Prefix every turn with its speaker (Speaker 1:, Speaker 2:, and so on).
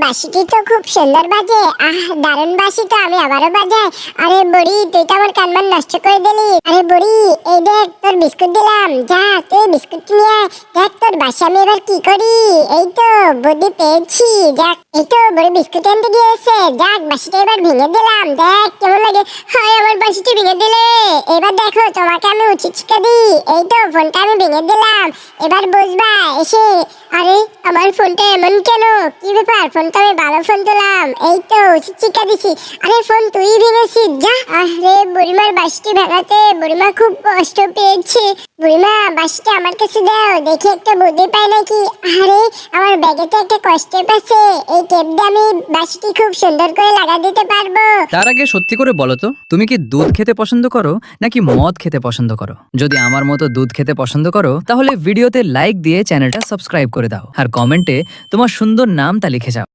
Speaker 1: বাঁশিটি তো খুব সুন্দর বাজে। দারুণ বাঁশি তো, আমি আবারও বাজাই। আরে বুড়ি, তুই তো আমার কানমান নষ্ট করে দিলি। আরে বুড়ি, এই দেখ তোর বিস্কুট দিলাম, যা তুই বিস্কুট নিয়ে আয়। দেখ তোর বাঁশি আমি এবার কি করি। এই তো বুদ্ধি পেয়েছি। যাক, এই তো বুড়ি বিস্কুট আনতে গিয়েছে। যাক, বাঁশিটা এবার ভেঙে দিলাম, দেখ কেমন লাগে। হায়, আমার বাঁশিটি ভেঙে দিলে। এবার দেখো তোমাকে আমি উচিত শিক্ষা দিই। এই তো ফোনটা আমি ভেঙে দিলাম, এবার বুঝবা এসে। আরে আমার ফোনটা এমন কেন, কি ব্যাপার? ফোনটা আমি ভালো ফোন দিলাম, এই তো উচিত শিক্ষা দিছি। আরে ফোন তুই ভেঙেছিস, যা। আরে বুড়িমার বাঁশিটি ভাঙাতে বুড়িমা খুব কষ্ট পেয়েছে। বুড়িমা, বাঁশিটা আমার কাছে দাও, দেখি একটা বুদ্ধি পাই নাকি। আরে আমার ব্যাগে তো একটা কষ্টের পাশে, এই টেপ দিয়ে আমি বাঁশিটি খুব সুন্দর করে লাগা দিতে পারবো।
Speaker 2: তার আগে সত্যি করে বলো তো, তুমি কি দুধ খেতে পছন্দ করো নাকি মদ খেতে পছন্দ করো? যদি আমার মতো দুধ খেতে পছন্দ করো তাহলে ভিডিওতে লাইক দিয়ে চ্যানেলটা সাবস্ক্রাইব করে দাও আর কমেন্টে তোমার সুন্দর নামটা লিখে যাও।